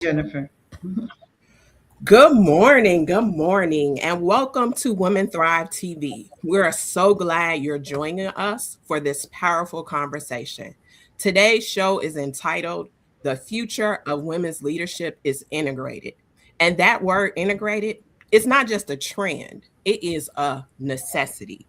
Jennifer. Good morning, and welcome to Women Thrive TV. We're so glad you're joining us for this powerful conversation. Today's show is entitled The Future of Women's Leadership is Integrated. And that word integrated is not just a trend, it is a necessity.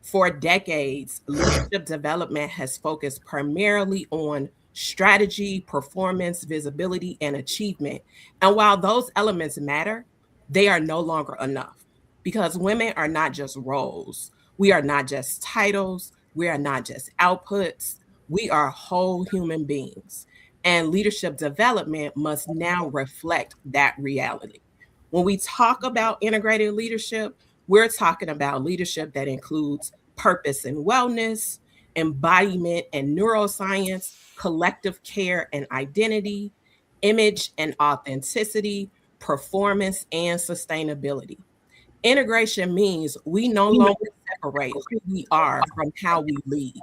For decades, leadership development has focused primarily on strategy, performance, visibility, and achievement. And while those elements matter, they are no longer enough because women are not just roles. We are not just titles. We are not just outputs. We are whole human beings. And leadership development must now reflect that reality. When we talk about integrated leadership, we're talking about leadership that includes purpose and wellness, embodiment and neuroscience, collective care and identity, image and authenticity, performance and sustainability. Integration means we no longer separate who we are from how we lead.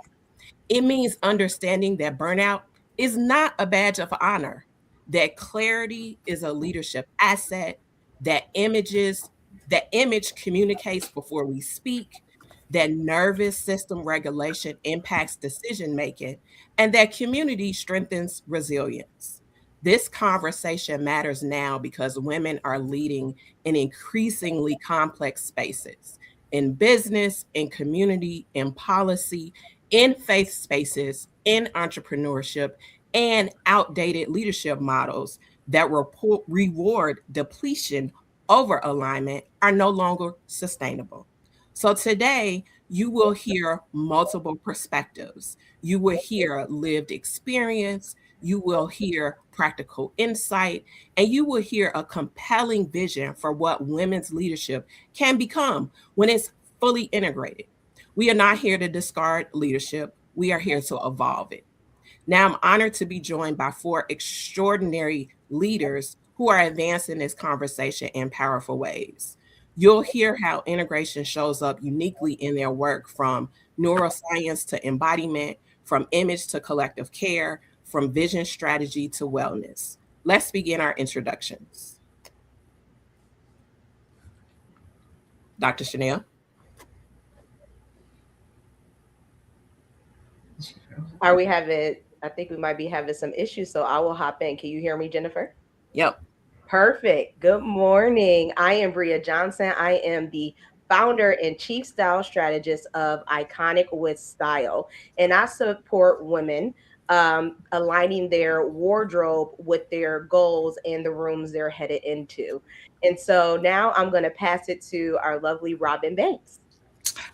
It means understanding that burnout is not a badge of honor, that clarity is a leadership asset, that image communicates before we speak, that nervous system regulation impacts decision making, and that community strengthens resilience. This conversation matters now because women are leading in increasingly complex spaces in business, in community, in policy, in faith spaces, in entrepreneurship, and outdated leadership models that reward depletion over alignment are no longer sustainable. So today, you will hear multiple perspectives. You will hear lived experience. You will hear practical insight, and you will hear a compelling vision for what women's leadership can become when it's fully integrated. We are not here to discard leadership, we are here to evolve it. Now, I'm honored to be joined by four extraordinary leaders who are advancing this conversation in powerful ways. You'll hear how integration shows up uniquely in their work, from neuroscience to embodiment, from image to collective care, from vision strategy to wellness. Let's begin our introductions. Dr. Chanel. Are we having? I think we might be having some issues, so I will hop in. Can you hear me, Jennifer? Yep. Perfect. Good morning. I am Bria Johnson. I am the founder and chief style strategist of Iconic with Style, and I support women aligning their wardrobe with their goals and the rooms they're headed into. And so now I'm going to pass it to our lovely Robin Banks.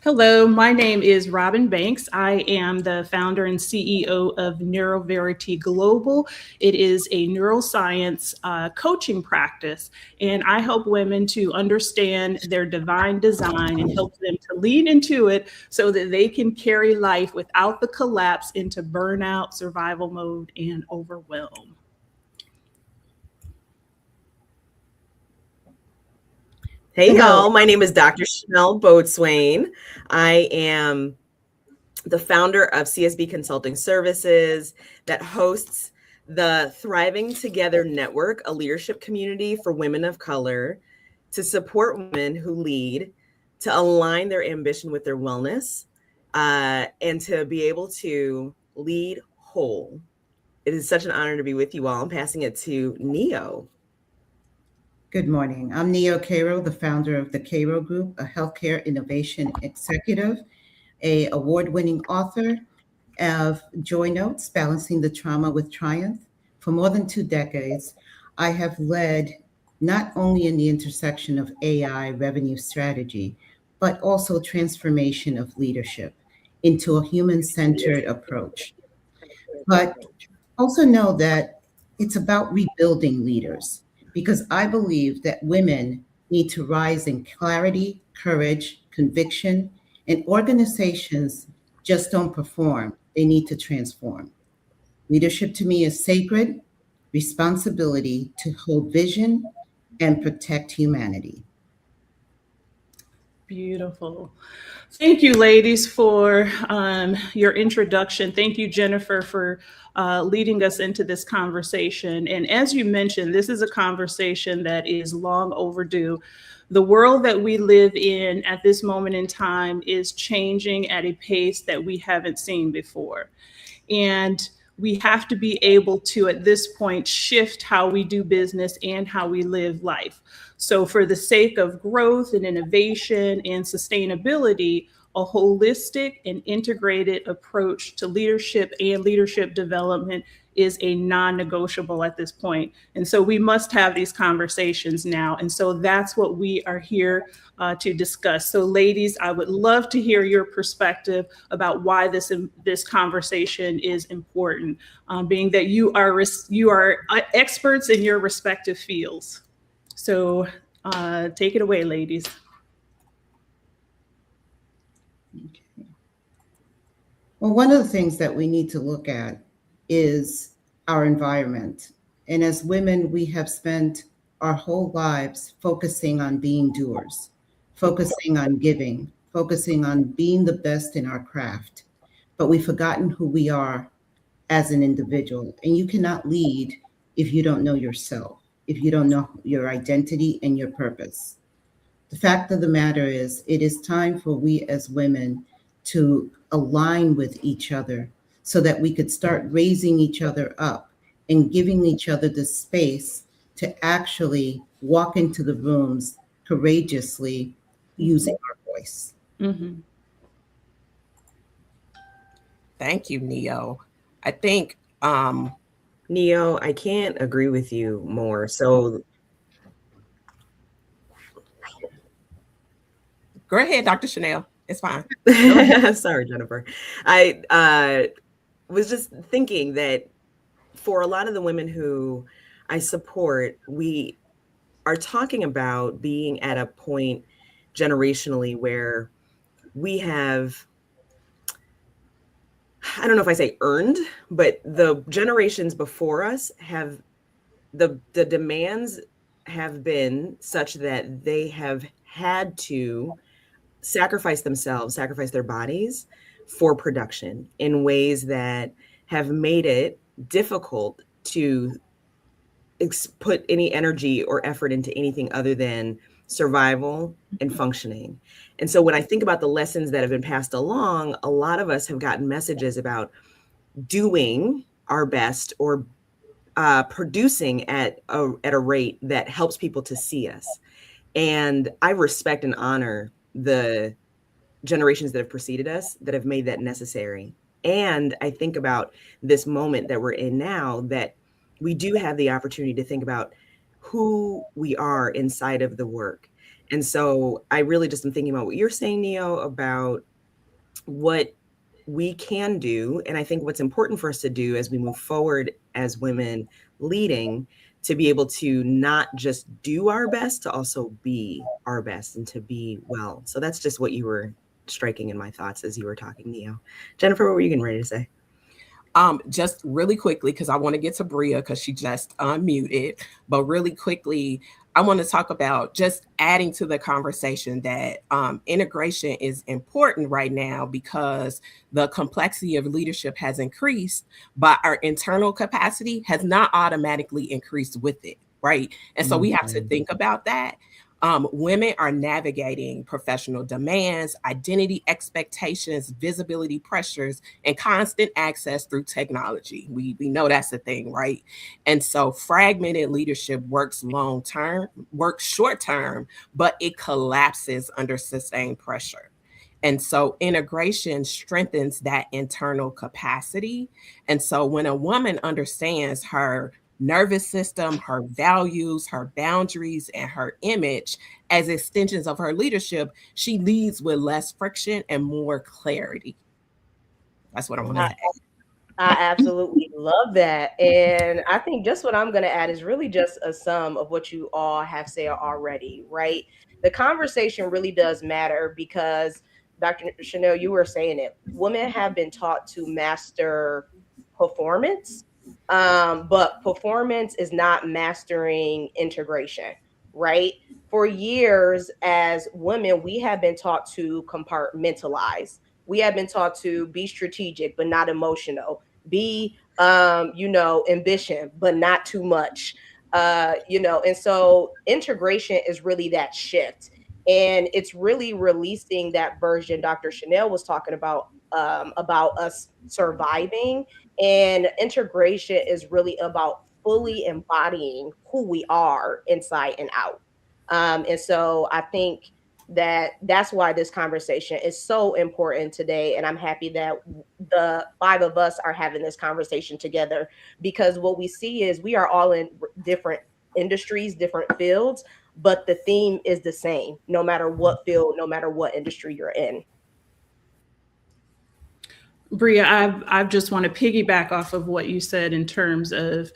Hello, my name is Robin Banks. I am the founder and CEO of Neuroverity Global. It is a neuroscience coaching practice, and I help women to understand their divine design and help them to lean into it so that they can carry life without the collapse into burnout, survival mode, and overwhelm. Hey, y'all. My name is Dr. Chanel Boatswain. I am the founder of CSB Consulting Services that hosts the Thriving Together Network, a leadership community for women of color to support women who lead, to align their ambition with their wellness, and to be able to lead whole. It is such an honor to be with you all. I'm passing it to Neo. Good morning. I'm Neo Cairo, the founder of the Cairo Group, a healthcare innovation executive, a award-winning author of Joy Notes, Balancing the Trauma with Triumph. For more than 2 decades, I have led not only in the intersection of AI revenue strategy, but also transformation of leadership into a human-centered approach. But also know that it's about rebuilding leaders, because I believe that women need to rise in clarity, courage, conviction, and organizations just don't perform, they need to transform. Leadership to me is sacred responsibility to hold vision and protect humanity. Beautiful. Thank you, ladies, for your introduction. Thank you, Jennifer, for leading us into this conversation. And as you mentioned, this is a conversation that is long overdue. The world that we live in at this moment in time is changing at a pace that we haven't seen before. And we have to be able to, at this point, shift how we do business and how we live life. So, for the sake of growth and innovation and sustainability, a holistic and integrated approach to leadership and leadership development is a non-negotiable at this point. And so we must have these conversations now. And so that's what we are here to discuss. So ladies, I would love to hear your perspective about why this conversation is important, being that you are experts in your respective fields. So take it away, ladies. Okay. Well, one of the things that we need to look at is our environment. And as women, we have spent our whole lives focusing on being doers, focusing on giving, focusing on being the best in our craft. But we've forgotten who we are as an individual. And you cannot lead if you don't know yourself, if you don't know your identity and your purpose. The fact of the matter is, it is time for we as women to align with each other so that we could start raising each other up and giving each other the space to actually walk into the rooms courageously using our voice. Mm-hmm. Thank you, Neo. I think Neo, I can't agree with you more. So go ahead, Dr. Chanel. It's fine. sorry, Jennifer. I was just thinking that for a lot of the women who I support, we are talking about being at a point generationally where we have, I don't know if I say earned, but the generations before us have, the demands have been such that they have had to sacrifice themselves, sacrifice their bodies for production in ways that have made it difficult to put any energy or effort into anything other than survival and functioning. And so when I think about the lessons that have been passed along, a lot of us have gotten messages about doing our best or producing at a rate that helps people to see us. And I respect and honor the generations that have preceded us that have made that necessary. And I think about this moment that we're in now, that we do have the opportunity to think about who we are inside of the work. And so I really just am thinking about what you're saying, Neo, about what we can do. And I think what's important for us to do as we move forward as women leading, to be able to not just do our best, to also be our best and to be well. So that's just what you were striking in my thoughts as you were talking, Neo. Jennifer, what were you getting ready to say? Just really quickly, because I want to get to Bria because she just unmuted, but really quickly, I want to talk about just adding to the conversation that integration is important right now because the complexity of leadership has increased, but our internal capacity has not automatically increased with it, right? And so we have to think about that. Women are navigating professional demands, identity expectations, visibility pressures, and constant access through technology. We know that's the thing, right? And so fragmented leadership works long term, works short term, but it collapses under sustained pressure. And so integration strengthens that internal capacity. And so when a woman understands her nervous system, her values, her boundaries, and her image as extensions of her leadership, she leads with less friction and more clarity. That's what I want to say. I absolutely love that. And I think just what I'm going to add is really just a sum of what you all have said already, right? The conversation really does matter because, Dr. Chanel, you were saying it. Women have been taught to master performance, but performance is not mastering integration. right? For years, as women, we have been taught to compartmentalize. We have been taught to be strategic, but not emotional. Be, ambition, but not too much. And so integration is really that shift, and it's really releasing that version Dr. Chanel was talking about us surviving. And integration is really about fully embodying who we are inside and out. And so I think that's why this conversation is so important today. And I'm happy that the five of us are having this conversation together, because what we see is we are all in different industries, different fields, but the theme is the same, no matter what field, no matter what industry you're in. Bria, I just want to piggyback off of what you said in terms of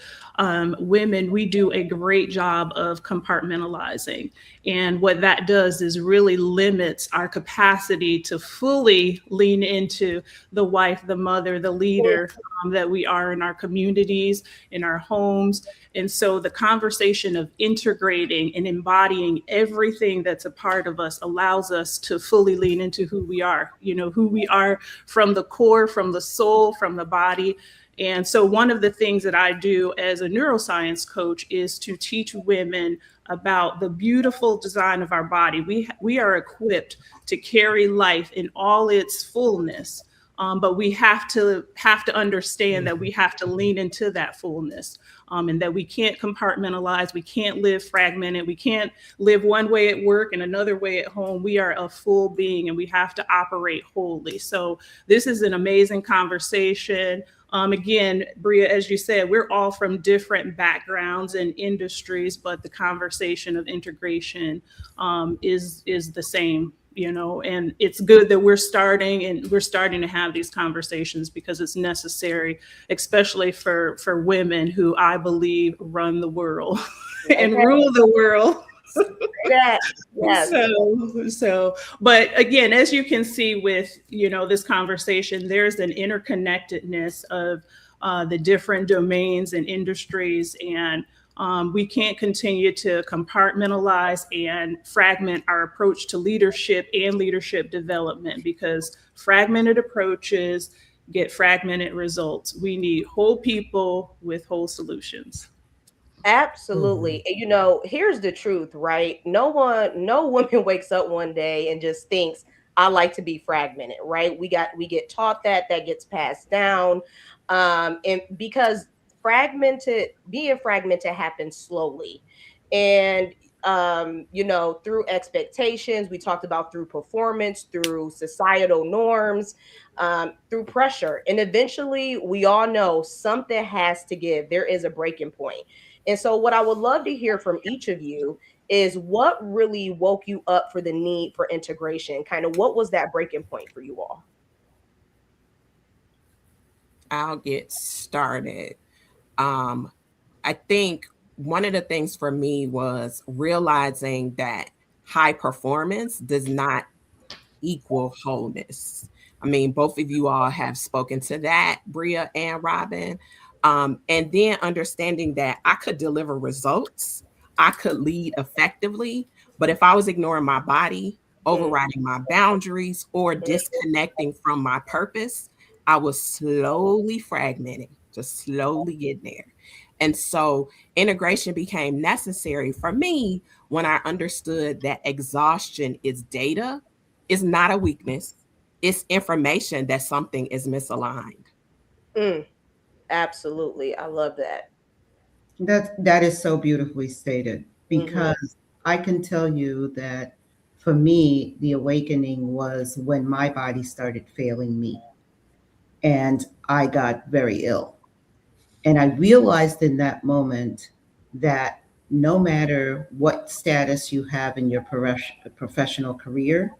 women. We do a great job of compartmentalizing. And what that does is really limits our capacity to fully lean into the wife, the mother, the leader that we are in our communities, in our homes. And so the conversation of integrating and embodying everything that's a part of us allows us to fully lean into who we are, who we are from the core, from the soul, from the body. And so one of the things that I do as a neuroscience coach is to teach women about the beautiful design of our body. We are equipped to carry life in all its fullness. But we have to understand that we have to lean into that fullness, and that we can't compartmentalize. We can't live fragmented. We can't live one way at work and another way at home. We are a full being, and we have to operate wholly. So this is an amazing conversation. Again, Bria, as you said, we're all from different backgrounds and industries, but the conversation of integration is the same. And it's good that we're starting to have these conversations, because it's necessary, especially for women who I believe run the world and rule the world. Yeah. Yes. But again, as you can see with, this conversation, there's an interconnectedness of the different domains and industries, and we can't continue to compartmentalize and fragment our approach to leadership and leadership development, because fragmented approaches get fragmented results. We need whole people with whole solutions. Absolutely. And here's the truth, right? No woman wakes up one day and just thinks, I like to be fragmented, right? We get taught that gets passed down. And because being fragmented happens slowly. And through expectations, we talked about, through performance, through societal norms, through pressure. And eventually we all know something has to give. There is a breaking point. And so, what I would love to hear from each of you is what really woke you up for the need for integration? Kind of what was that breaking point for you all? I'll get started. I think one of the things for me was realizing that high performance does not equal wholeness. I mean, both of you all have spoken to that, Bria and Robin. And then understanding that I could deliver results, I could lead effectively, but if I was ignoring my body, overriding my boundaries, or disconnecting from my purpose, I was slowly fragmenting, just slowly getting there. And so integration became necessary for me when I understood that exhaustion is data, is not a weakness, it's information that something is misaligned. Absolutely. I love that. That is so beautifully stated, because I can tell you that for me, the awakening was when my body started failing me and I got very ill. And I realized in that moment that no matter what status you have in your professional career,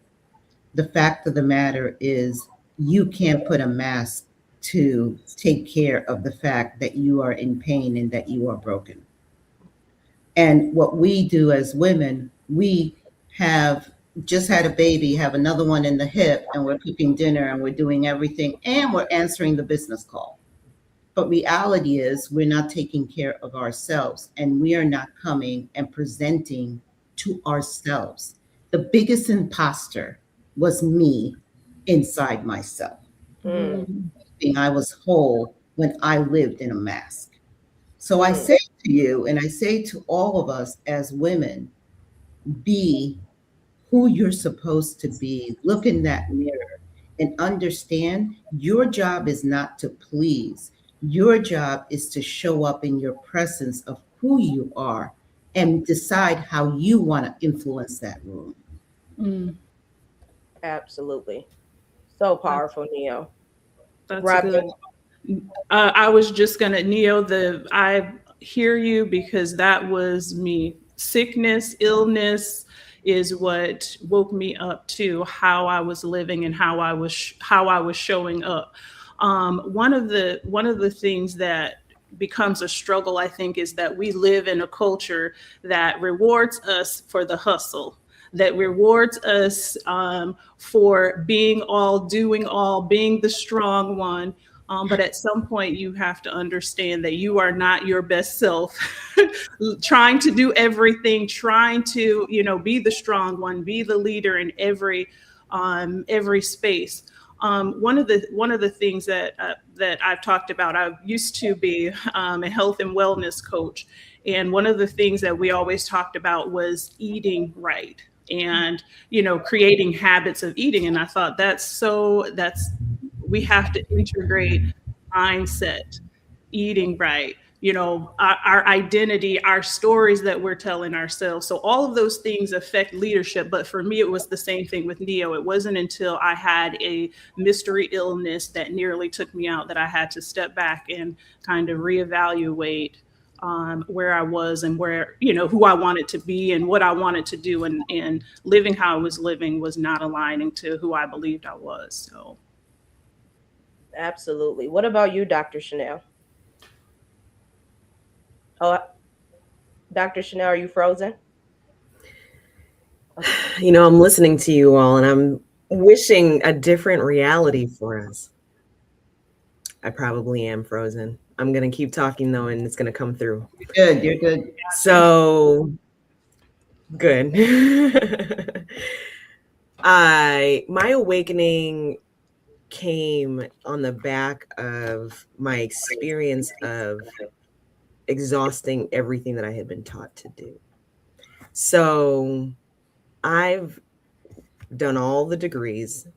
the fact of the matter is you can't put a mask to take care of the fact that you are in pain and that you are broken. And what we do as women, we have just had a baby, have another one in the hip, and we're cooking dinner and we're doing everything and we're answering the business call. But reality is we're not taking care of ourselves, and we are not coming and presenting to ourselves. The biggest imposter was me inside myself. Mm, Thinking I was whole when I lived in a mask. So I mm. say to you, and I say to all of us as women, be who you're supposed to be. Look in that mirror and understand your job is not to please. Your job is to show up in your presence of who you are and decide how you want to influence that room. Mm, Absolutely. So that's powerful, Neo. that's Robin. good. I was just gonna Neo. I hear you because that was me. Sickness, illness is what woke me up to how I was living and how I was showing up. One of the things that becomes a struggle, I think, is that we live in a culture that rewards us for the hustle, that rewards us for being all, doing all, being the strong one. But at some point, you have to understand that you are not your best self, trying to do everything, trying to, be the strong one, be the leader in every space. One of the things that I've talked about, I used to be a health and wellness coach, and one of the things that we always talked about was eating right, and creating habits of eating. And I thought that's we have to integrate mindset, eating right, our identity, our stories that we're telling ourselves. So all of those things affect leadership. But for me, it was the same thing with Neo. It wasn't until I had a mystery illness that nearly took me out that I had to step back and kind of reevaluate where I was and where, who I wanted to be and what I wanted to do. And living how I was living was not aligning to who I believed I was. So Absolutely. What about you, Dr. Chanel? Oh, Dr. Chanel, are you frozen? Okay. I'm listening to you all and I'm wishing a different reality for us. I probably am frozen. I'm going to keep talking though, and it's going to come through. You're good. You're good. So good. My awakening came on the back of my experience of exhausting everything that I had been taught to do. So I've done all the degrees,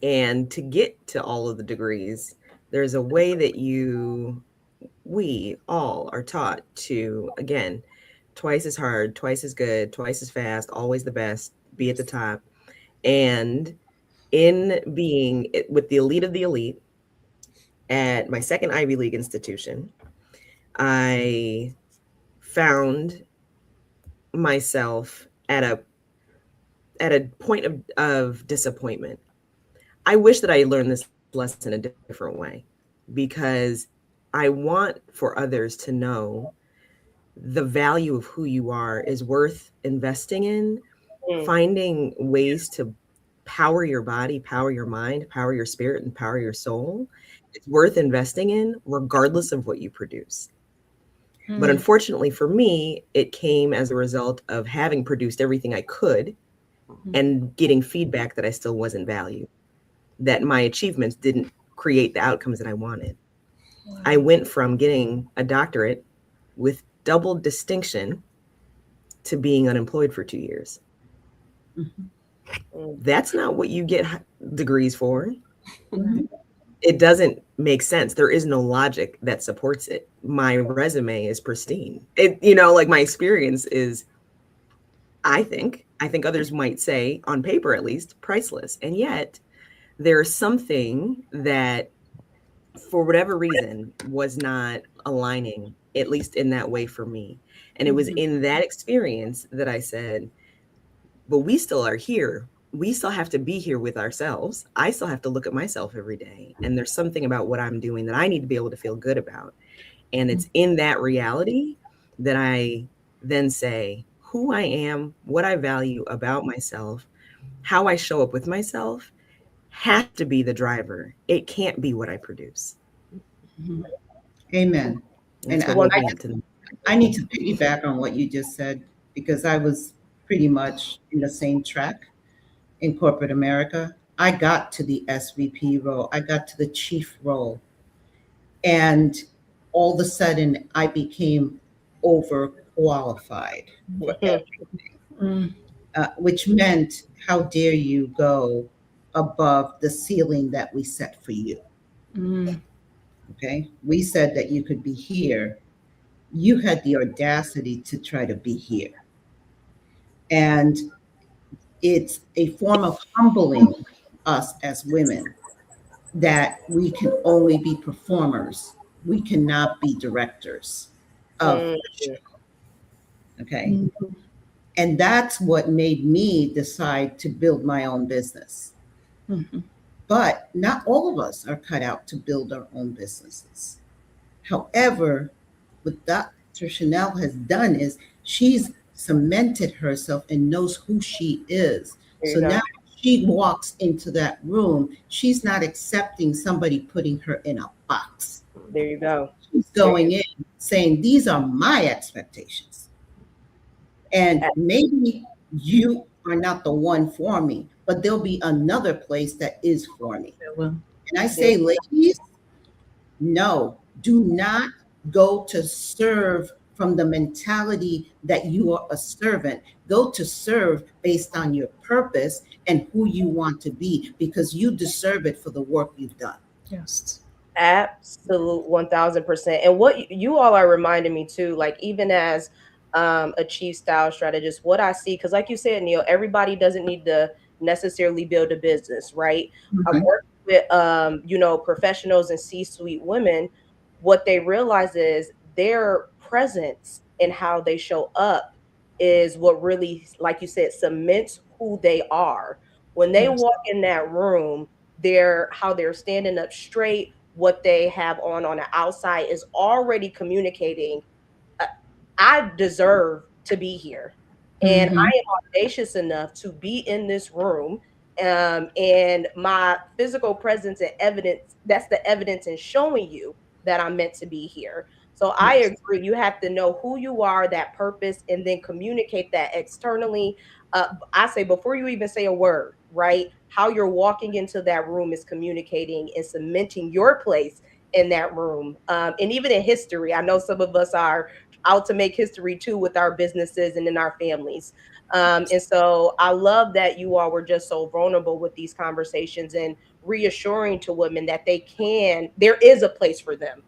and to get to all of the degrees, there's a way that we all are taught to, again, twice as hard, twice as good, twice as fast, always the best, be at the top. And in being with the elite of the elite at my second Ivy League institution, I found myself at a point of disappointment. I wish that I learned this lesson a different way, because I want for others to know the value of who you are is worth investing in, finding ways to power your body, power your mind, power your spirit, and power your soul. It's worth investing in regardless of what you produce. But unfortunately for me, it came as a result of having produced everything I could and getting feedback that I still wasn't valued, that my achievements didn't create the outcomes that I wanted. Wow. I went from getting a doctorate with double distinction to being unemployed for 2 years. Mm-hmm. That's not what you get degrees for. Mm-hmm. It doesn't make sense. There is no logic that supports it. My resume is pristine. My experience is, I think others might say, on paper at least, priceless. And yet there's something that, for whatever reason, was not aligning, at least in that way for me. And it was in that experience that I said, but we still are here. We still have to be here with ourselves. I still have to look at myself every day. And there's something about what I'm doing that I need to be able to feel good about. And it's in that reality that I then say who I am, what I value about myself, how I show up with myself has to be the driver. It can't be what I produce. Amen. That's And what One woke me up to them. I need to piggyback on what you just said because I was pretty much in the same track in corporate America. I got to the SVP role, I got to the chief role, and all of a sudden I became overqualified for Mhm. everything, which meant how dare you go above the ceiling that we set for you? Okay, we said that you could be here. You had the audacity to try to be here. And it's a form of humbling us as women that we can only be performers. We cannot be directors of Mm. the show. Okay. And that's what made me decide to build my own business. But not all of us are cut out to build our own businesses. However, what Dr. Chanel has done is she's cemented herself and knows who she is. There So you now go. she walks into that room, she's not accepting somebody putting her in a box. There you go. She's There you going in saying, these are my expectations. And maybe you are not the one for me, but there'll be another place that is for me. And I there. say, ladies, no, do not go to serve from the mentality that you are a servant. Go to serve based on your purpose and who you want to be because you deserve it for the work you've done. Yes. Absolute 1000%. And what you all are reminding me too, like even as a chief style strategist, what I see, because like you said, Neil, everybody doesn't need to necessarily build a business, right? I'm Mhm. working with professionals and C-suite women. What they realize is their presence and how they show up is what really, like you said, cements who they are. When they Yes. walk in that room, how they're standing up straight, what they have on the outside is already communicating, uh, I deserve to be here. And Mhm. I am audacious enough to be in this room. And my physical presence and evidence, that's the evidence in showing you that I'm meant to be here. So I Yes. agree. You have to know who you are, that purpose, and then communicate that externally. I say before you even say a word, right? How you're walking into that room is communicating and cementing your place in that room. And even in history, I know some of us are out to make history too with our businesses and in our families. And so I love that you all were just so vulnerable with these conversations and reassuring to women that there is a place for them.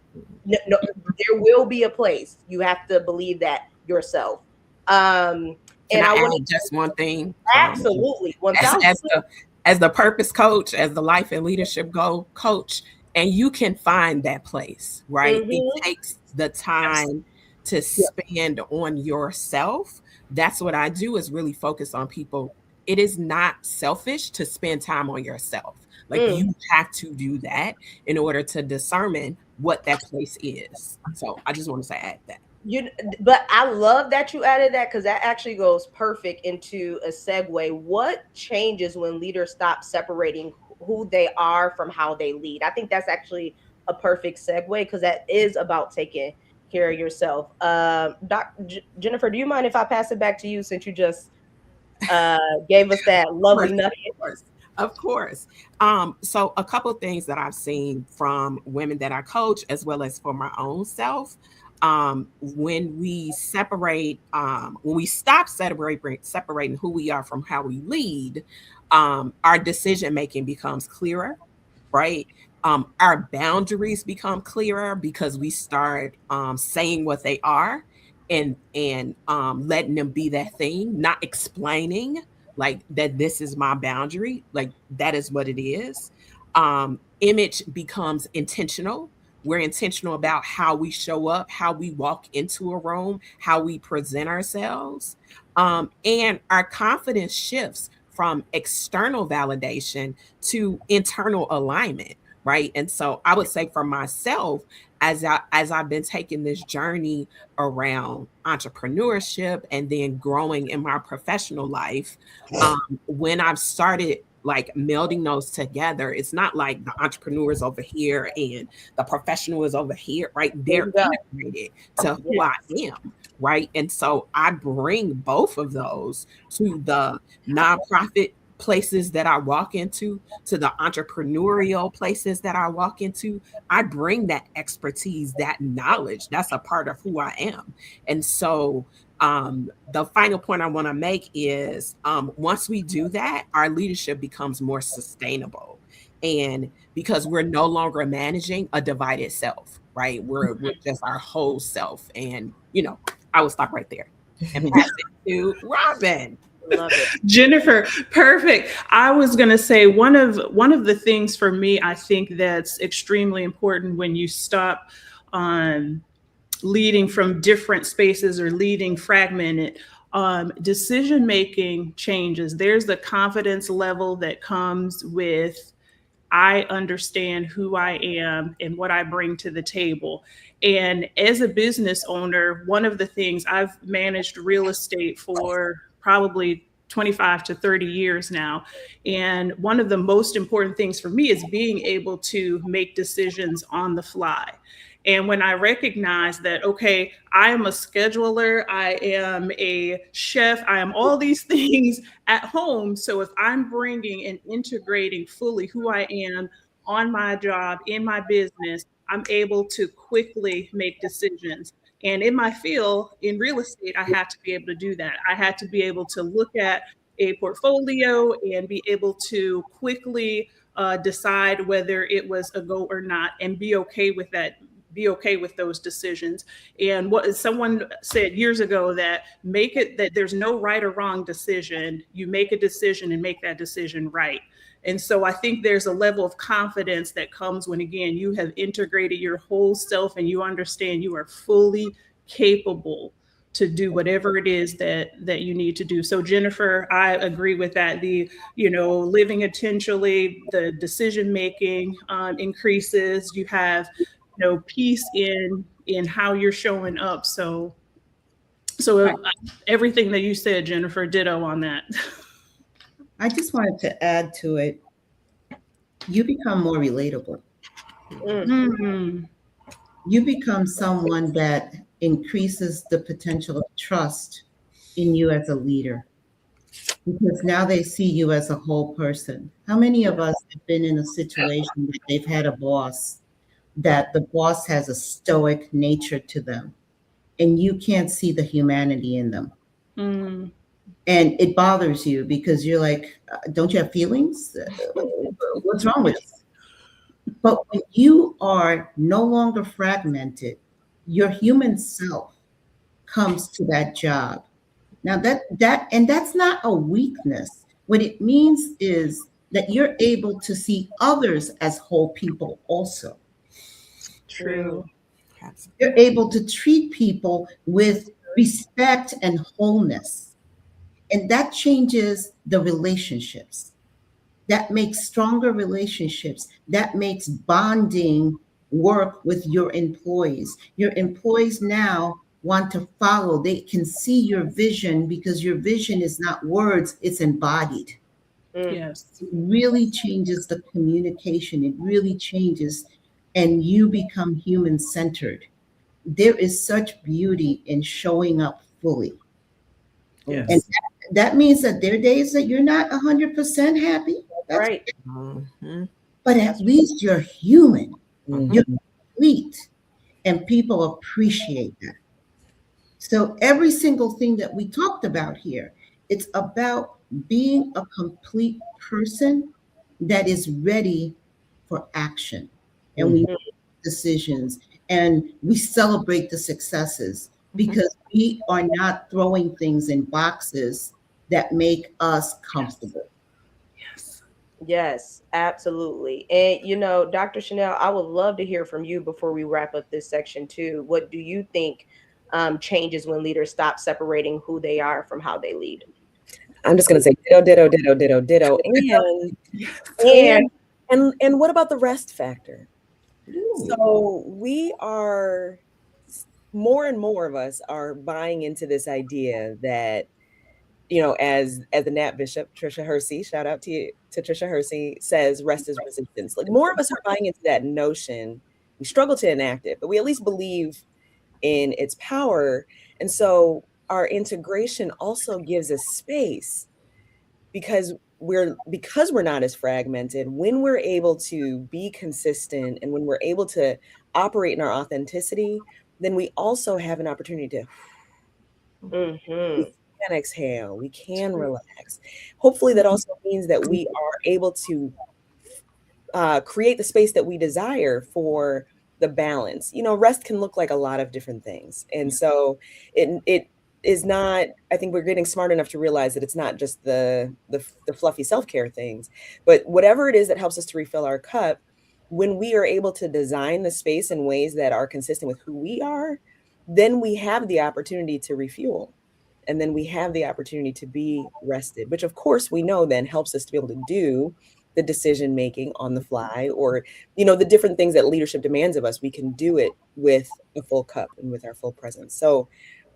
No, there will be a place. You have to believe that yourself. Can And I I want add just one thing? to absolutely As, 1000. as the purpose coach, as the life and leadership goal coach, and you can find that place, right? It Mhm. takes the time to Yeah. spend on yourself. That's what I do is really focus on people. It is not selfish to spend time on yourself. Like Mm. you have to do that in order to discern what that place is. So I just want to add that. But I love that you added that because that actually goes perfect into a segue. What changes when leaders stop separating who they are from how they lead? I think that's actually a perfect segue because that is about taking care of yourself. Jennifer, do you mind if I pass it back to you since you just gave us that lovely Course, nugget? of course, of course. So a couple things that I've seen from women that I coach, as well as for my own self, when we when we stop separating who we are from how we lead, our decision making becomes clearer, right? Our boundaries become clearer because we start saying what they are and letting them be that thing, not explaining like that this is my boundary, like that is what it is. Image becomes intentional. We're intentional about how we show up, how we walk into a room, how we present ourselves, and our confidence shifts from external validation to internal alignment, right? And so I would say for myself, as I've been taking this journey around entrepreneurship and then growing in my professional life, when I've started like melding those together. It's not like the entrepreneur is over here and the professional is over here, right? There They're you go. integrated to who I am, right? And so I bring both of those to the nonprofit places that I walk into, to the entrepreneurial places that I walk into. I bring that expertise, that knowledge. That's a part of who I am. And so the final point I want to make is once we do that, our leadership becomes more sustainable. And because we're no longer managing a divided self, right? We're just our whole self. And, I will stop right there and pass it to Robin. Love it. Jennifer, perfect. I was going to say one of the things for me, I think that's extremely important when you stop leading from different spaces or leading fragmented. Decision making changes. There's the confidence level that comes with I understand who I am and what I bring to the table. And as a business owner, one of the things I've managed real estate for probably 25 to 30 years now. And one of the most important things for me is being able to make decisions on the fly. And when I recognize that, okay, I am a scheduler, I am a chef, I am all these things at home. So if I'm bringing and integrating fully who I am on my job, in my business, I'm able to quickly make decisions. And in my field, in real estate, I had to be able to do that. I had to be able to look at a portfolio and be able to quickly decide whether it was a go or not and be okay with that, be okay with those decisions. And what someone said years ago, that there's no right or wrong decision. You make a decision and make that decision right. And so I think there's a level of confidence that comes when, again, you have integrated your whole self and you understand you are fully capable to do whatever it is that you need to do. So Jennifer, I agree with that. The, living intentionally, the decision making increases. You have peace in how you're showing up. So everything that you said, Jennifer, ditto on that. I just wanted to add to it. You become more relatable. Mm. You become someone that increases the potential of trust in you as a leader, because now they see you as a whole person. How many of us have been in a situation that they've had a boss, that the boss has a stoic nature to them, and you can't see the humanity in them? Mm. And it bothers you because you're like, don't you have feelings? What's wrong with you? But when you are no longer fragmented, your human self comes to that job. Now that's not a weakness. What it means is that you're able to see others as whole people also. True. You're able to treat people with respect and wholeness. And that changes the relationships. That makes stronger relationships. That makes bonding work with your employees. Your employees now want to follow. They can see your vision because your vision is not words, it's embodied. Yes. It really changes the communication. It really changes, and you become human centered. There is such beauty in showing up fully. Yes. And that means that there are days that you're not 100% happy. That's Right. But at least you're human. Mhm. You're complete. And people appreciate that. So every single thing that we talked about here, it's about being a complete person that is ready for action. And we make decisions and we celebrate the successes because we are not throwing things in boxes that make us comfortable. Yes. Yes, absolutely. And Dr. Chanel, I would love to hear from you before we wrap up this section too. What do you think changes when leaders stop separating who they are from how they lead? I'm just going to say ditto, ditto, ditto, ditto, ditto. And what about the rest factor? So we are, more and more of us are buying into this idea that as the Nat Bishop, Trisha Hersey, shout out to Trisha Hersey, says, rest is resistance. Like, more of us are buying into that notion. We struggle to enact it, but we at least believe in its power. And so our integration also gives us space, because we're not as fragmented. When we're able to be consistent and when we're able to operate in our authenticity, then we also have an opportunity to we can exhale, we can relax. Hopefully that also means that we are able to create the space that we desire for the balance. Rest can look like a lot of different things. And so it is not, I think we're getting smart enough to realize that it's not just the fluffy self-care things, but whatever it is that helps us to refill our cup. When we are able to design the space in ways that are consistent with who we are, then we have the opportunity to refuel. And then we have the opportunity to be rested, which of course we know then helps us to be able to do the decision making on the fly, or the different things that leadership demands of us. We can do it with a full cup and with our full presence. So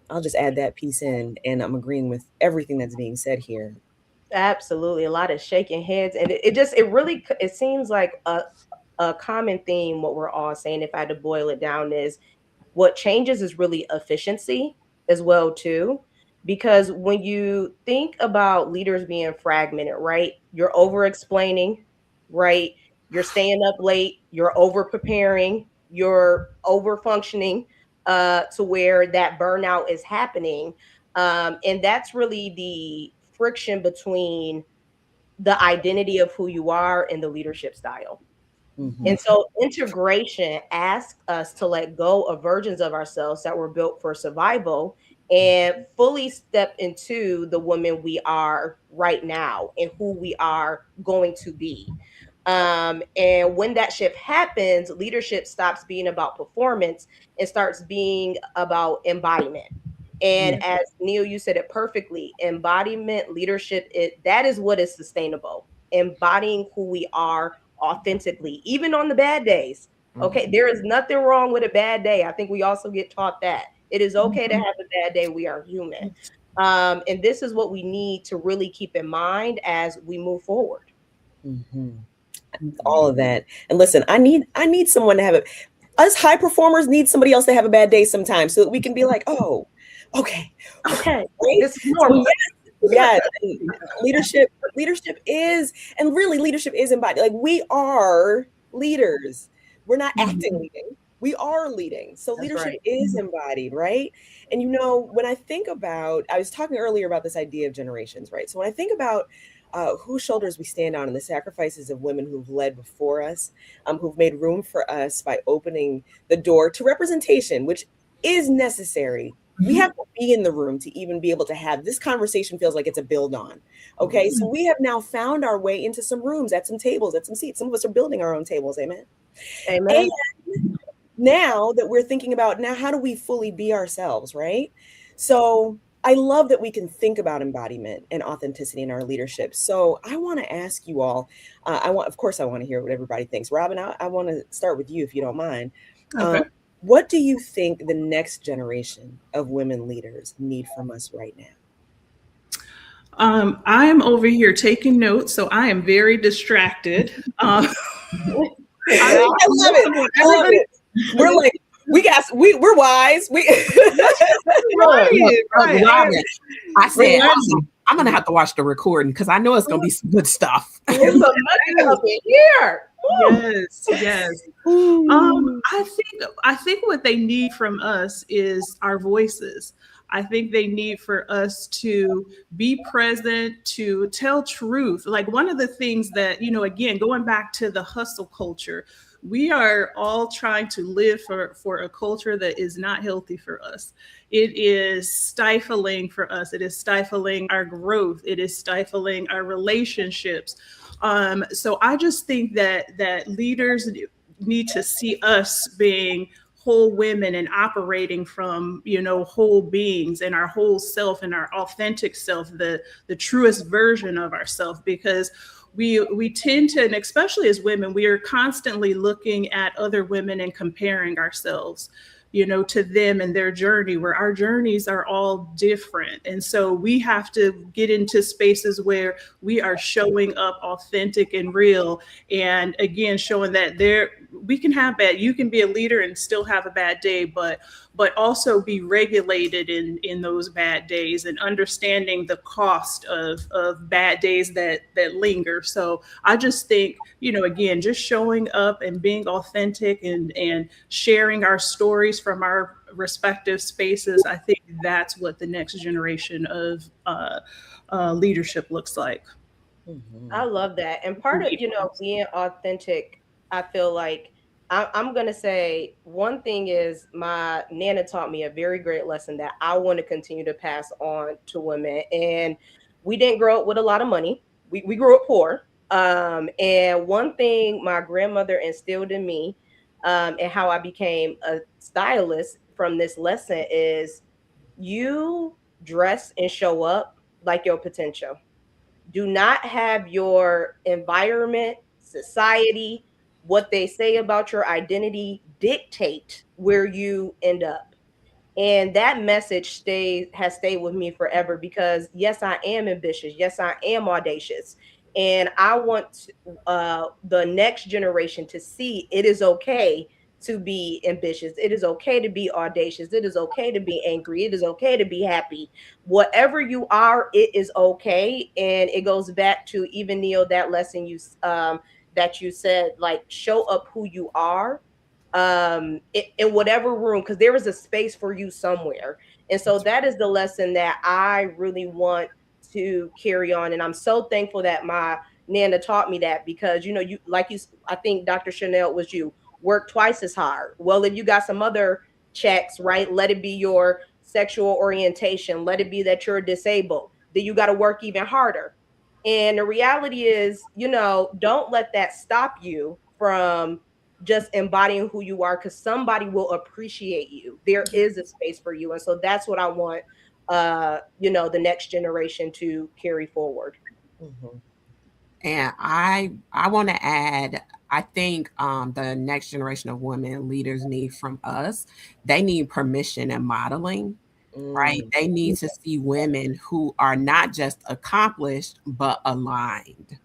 I'll just add that piece in, and I'm agreeing with everything that's being said here. Absolutely. A lot of shaking heads. And it seems like a common theme, what we're all saying, if I had to boil it down, is what changes is really efficiency as well too. Because when you think about leaders being fragmented, right, you're over explaining, right, you're staying up late, you're over preparing, you're over functioning to where that burnout is happening. And that's really the friction between the identity of who you are and the leadership style. Mm-hmm. And so integration asks us to let go of versions of ourselves that were built for survival and fully step into the women we are right now and who we are going to be. And when that shift happens, leadership stops being about performance and starts being about embodiment. And as Neil, you said it perfectly, embodiment, leadership, that is what is sustainable. Embodying who we are authentically, even on the bad days. Okay, there is nothing wrong with a bad day. I think we also get taught that it is okay to have a bad day. We are human. And this is what we need to really keep in mind as we move forward. All of that. And listen, I need someone to have it. Us high performers need somebody else to have a bad day sometimes, so that we can be like, oh, okay, right? This is normal. Yes. Leadership is, and really leadership is embodied. Like, we are leaders. We're not acting leading. We are leading. So that's leadership is embodied, right? And when I think about, I was talking earlier about this idea of generations, right? So when I think about whose shoulders we stand on and the sacrifices of women who've led before us, who've made room for us by opening the door to representation, which is necessary. We have to be in the room to even be able to have this conversation. Feels like it's a build on. Okay. So we have now found our way into some rooms, at some tables, at some seats. Some of us are building our own tables. Amen. Amen. And now that we're thinking about, now how do we fully be ourselves? Right. So I love that we can think about embodiment and authenticity in our leadership. So I want to ask you all, of course I want to hear what everybody thinks. Robin, I want to start with you, if you don't mind. Okay. What do you think the next generation of women leaders need from us right now? I'm over here taking notes, so I am very distracted. I love it. I love it. We're like, we're wise. Right. I said, I'm going to have to watch the recording because I know it's going to be some good stuff. It's a nugget up in here. Yes. I think what they need from us is our voices. I think they need for us to be present, to tell truth. Like, one of the things that, again, going back to the hustle culture, we are all trying to live for a culture that is not healthy for us. It is stifling for us. It is stifling our growth. It is stifling our relationships. So I just think that leaders need to see us being whole women and operating from, whole beings and our whole self and our authentic self, the truest version of ourselves, because we tend to, and especially as women, we are constantly looking at other women and comparing ourselves to them and their journey, where our journeys are all different. And so we have to get into spaces where we are showing up authentic and real. And again, showing that we can have bad, you can be a leader and still have a bad day, but also be regulated in those bad days, and understanding the cost of bad days that linger. So I just think, again, just showing up and being authentic and sharing our stories from our respective spaces, I think that's what the next generation of leadership looks like. I love that. And part of, being authentic, I feel like I'm going to say one thing is my Nana taught me a very great lesson that I want to continue to pass on to women. And we didn't grow up with a lot of money. We grew up poor. And one thing my grandmother instilled in me, and how I became a stylist from this lesson is you dress and show up like your potential. Do not have your environment, society, what they say about your identity dictate where you end up. And that message has stayed with me forever, because yes, I am ambitious, yes, I am audacious, and I want the next generation to see it is okay to be ambitious, it is okay to be audacious, it is okay to be angry, it is okay to be happy. Whatever you are, it is okay. And it goes back to, even Neil, that lesson that you said, like, show up who you are, in whatever room, because there is a space for you somewhere. And so that is the lesson that I really want to carry on. And I'm so thankful that my Nana taught me that, because I think Dr. Chanel was, you work twice as hard. Well, if you got some other checks, right, let it be your sexual orientation, let it be that you're disabled, then you got to work even harder. And the reality is, don't let that stop you from just embodying who you are, because somebody will appreciate you. There is a space for you. And so that's what I want the next generation to carry forward. And I want to add, I think the next generation of women leaders need from us, they need permission and modeling, right? They need to see women who are not just accomplished, but aligned.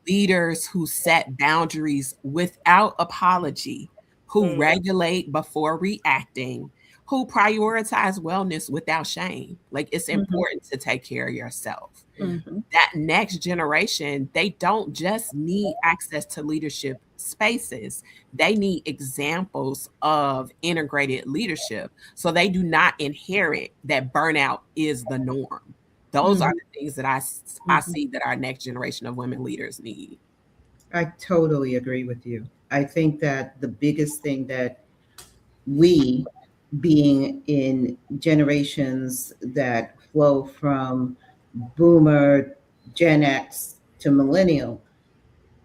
Leaders who set boundaries without apology, who regulate before reacting, who prioritize wellness without shame. Like, it's important to take care of yourself. That next generation, they don't just need access to leadership spaces, they need examples of integrated leadership, so they do not inherit that burnout is the norm. Those are the things that I see that our next generation of women leaders need. I totally agree with you. I think that the biggest thing that we, being in generations that flow from boomer, Gen X to millennial,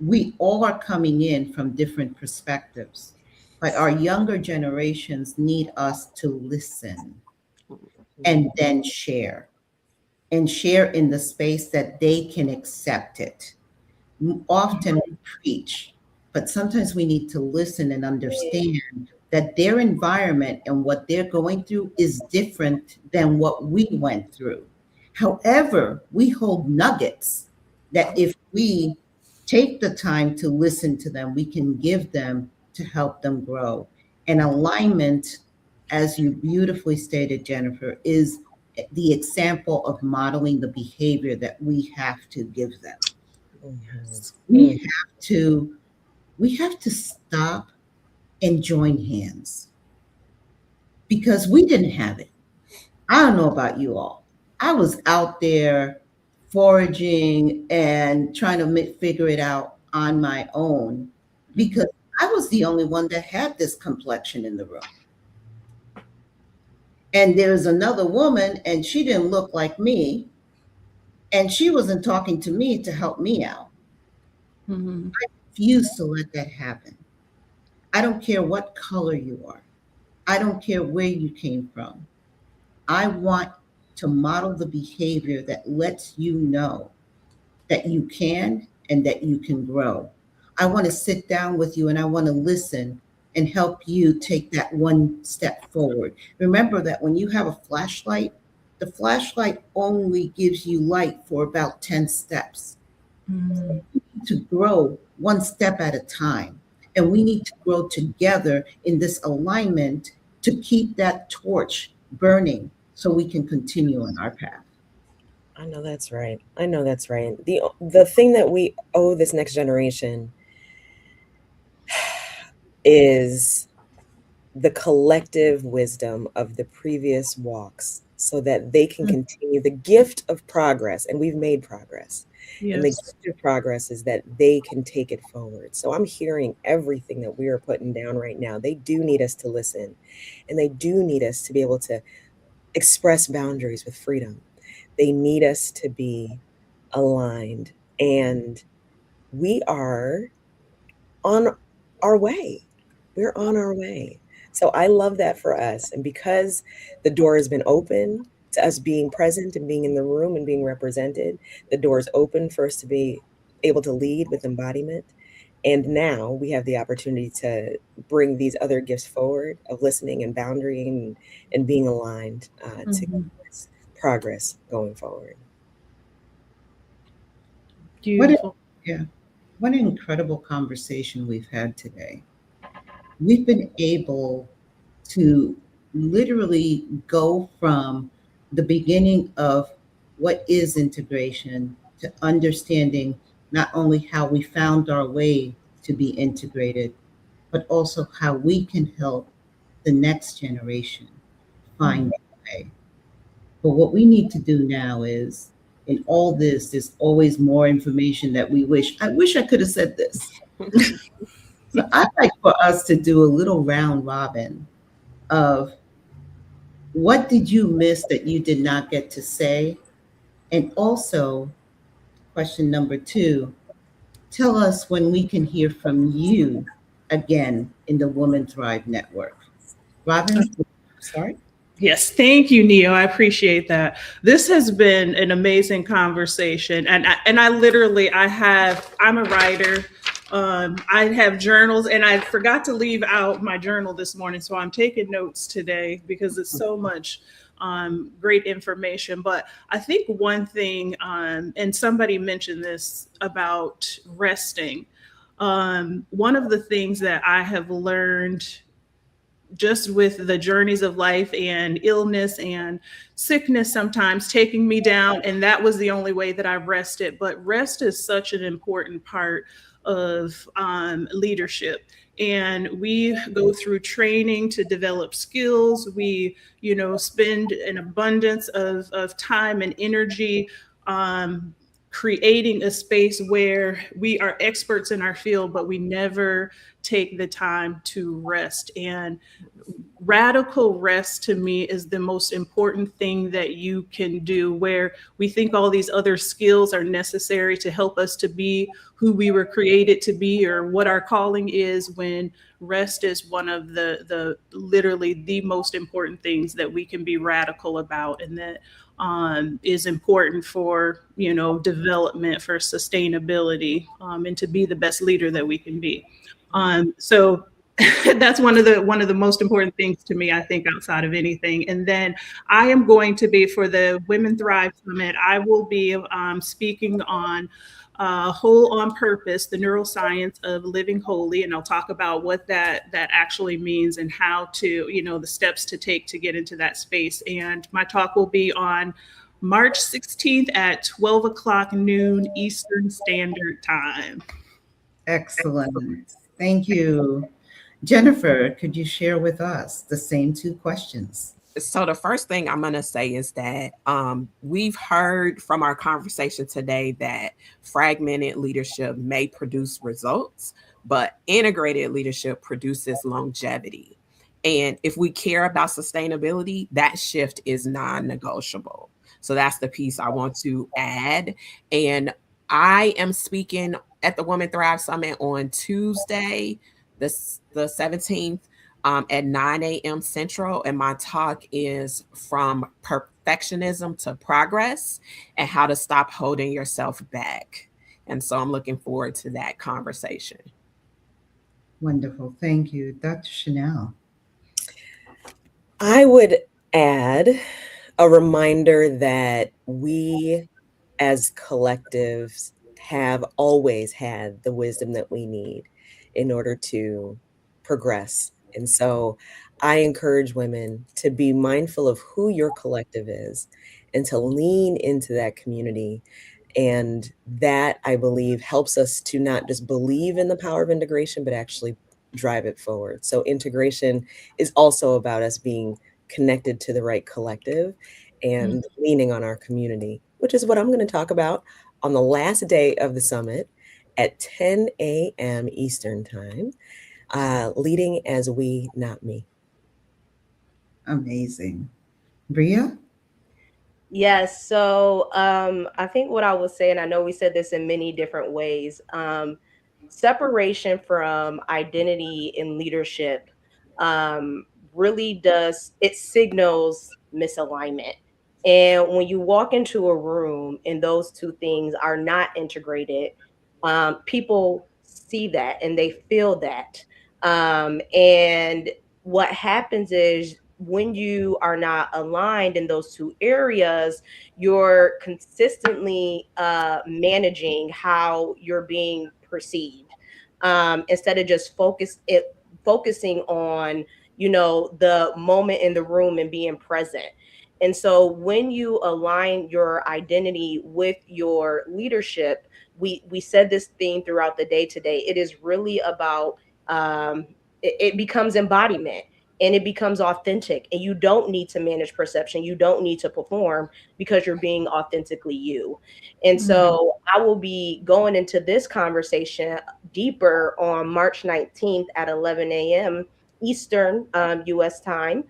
we all are coming in from different perspectives. But our younger generations need us to listen and then share, and share in the space that they can accept it. Often we preach, but sometimes we need to listen and understand that their environment and what they're going through is different than what we went through. However, we hold nuggets that if we take the time to listen to them, we can give them to help them grow. And alignment, as you beautifully stated, Jennifer, is the example of modeling the behavior that we have to give them. We have to stop and join hands, because we didn't have it. I don't know about you all. I was out there foraging and trying to figure it out on my own, because I was the only one that had this complexion in the room. And there was another woman, and she didn't look like me, and she wasn't talking to me to help me out. I refuse to let that happen. I don't care what color you are. I don't care where you came from. I want to model the behavior that lets you know that you can and that you can grow. I want to sit down with you and I want to listen and help you take that one step forward. Remember that when you have a flashlight, the flashlight only gives you light for about 10 steps. Mhm. To grow one step at a time. And we need to grow together in this alignment to keep that torch burning so we can continue on our path. I know that's right. I know that's right. The thing that we owe this next generation is the collective wisdom of the previous walks so that they can continue the gift of progress. And we've made progress. And the Yes. gift of progress is that they can take it forward. So I'm hearing everything that we are putting down right now. They do need us to listen, and they do need us to be able to express boundaries with freedom. They need us to be aligned. And we are on our way. We're on our way. So I love that for us. And because the door has been open to us being present and being in the room and being represented, the door is open for us to be able to lead with embodiment. And now we have the opportunity to bring these other gifts forward of listening and boundarying and being aligned to Mhm. progress going forward. What a, Beautiful. yeah, what an incredible conversation we've had today. We've been able to literally go from the beginning of what is integration to understanding not only how we found our way to be integrated, but also how we can help the next generation find their way. But what we need to do now is, in all this, there's always more information that we wish. I wish I could have said this. So I'd like for us to do a little round robin of what did you miss that you did not get to say? And also, question number two, tell us when we can hear from you again in the Woman Thrive Network. Robin, start. Yes, thank you, Neo. I appreciate that. This has been an amazing conversation, and I literally I'm a writer. I have journals, and I forgot to leave out my journal this morning, so I'm taking notes today because it's so much great information. But I think one thing, and somebody mentioned this about resting. One of the things that I have learned just with the journeys of life and illness and sickness sometimes taking me down. And that was the only way that I rested. But rest is such an important part of leadership. And we go through training to develop skills. We, spend an abundance of time and energy creating a space where we are experts in our field, but we never take the time to rest. And radical rest to me is the most important thing that you can do, where we think all these other skills are necessary to help us to be who we were created to be or what our calling is, when rest is one of the literally the most important things that we can be radical about, and that is important for development, for sustainability, and to be the best leader that we can be. So that's one of the most important things to me, I think, outside of anything. And then I am going to be, for the Women Thrive Summit, I will be speaking on whole on purpose, the neuroscience of living wholly, and I'll talk about what that actually means and how to, the steps to take to get into that space. And my talk will be on March 16th at 12 o'clock noon Eastern Standard Time. Excellent. Thank you. Jennifer, could you share with us the same two questions? So the first thing I'm going to say is that we've heard from our conversation today that fragmented leadership may produce results, but integrated leadership produces longevity. And if we care about sustainability, that shift is non-negotiable. So that's the piece I want to add. And I am speaking at the Women Thrive Summit on Tuesday, the 17th, at 9 a.m. Central. And my talk is from perfectionism to progress and how to stop holding yourself back. And so I'm looking forward to that conversation. Wonderful. Thank you. Dr. Chanel. I would add a reminder that we as collectives have always had the wisdom that we need in order to progress. And so I encourage women to be mindful of who your collective is and to lean into that community. And that, I believe, helps us to not just believe in the power of integration, but actually drive it forward. So integration is also about us being connected to the right collective and leaning on our community, which is what I'm going to talk about on the last day of the summit at 10 a.m. Eastern Time, leading as we, not me. Amazing. Bria? Yes. So I think what I was saying, I know we said this in many different ways. Separation from identity and leadership really does, it signals misalignment. And when you walk into a room and those two things are not integrated, people see that and they feel that. And what happens is when you are not aligned in those two areas, you're consistently managing how you're being perceived, instead of just focusing on, you know, the moment in the room and being present. And so when you align your identity with your leadership, we said this theme throughout the day today. It is really about it becomes embodiment and it becomes authentic, and you don't need to manage perception, you don't need to perform, because you're being authentically you. And so I will be going into this conversation deeper on March 19th at 11 a.m. Eastern US time,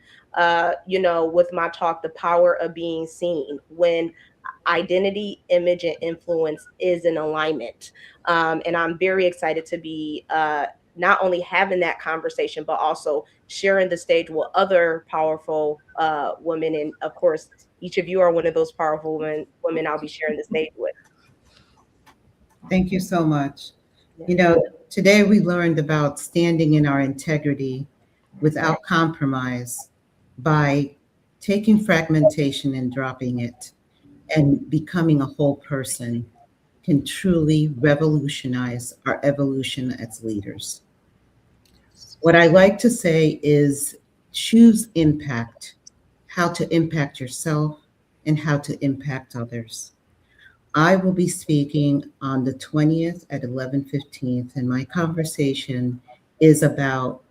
you know, with my talk, The Power of Being Seen, when identity, image, and influence is in alignment. And I'm very excited to be not only having that conversation, but also sharing the stage with other powerful women. And of course, each of you are one of those powerful women I'll be sharing the stage with. Thank you so much. Yeah. You know, today we learned about standing in our integrity without compromise by taking fragmentation and dropping it and becoming a whole person can truly revolutionize our evolution as leaders. What I like to say is choose impact, how to impact yourself and how to impact others. I will be speaking on the 20th at 11:15, and my conversation is about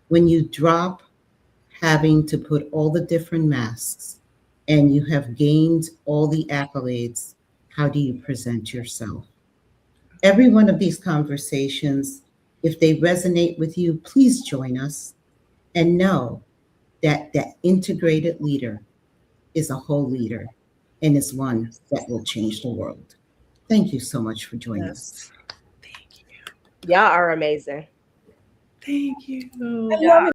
when you drop having to put all the different masks and you have gained all the accolades, how do you present yourself? Every one of these conversations, if they resonate with you, please join us and know that that integrated leader is a whole leader and is one that will change the world. Thank you so much for joining us. Thank you. Y'all are amazing. Thank you. I love it.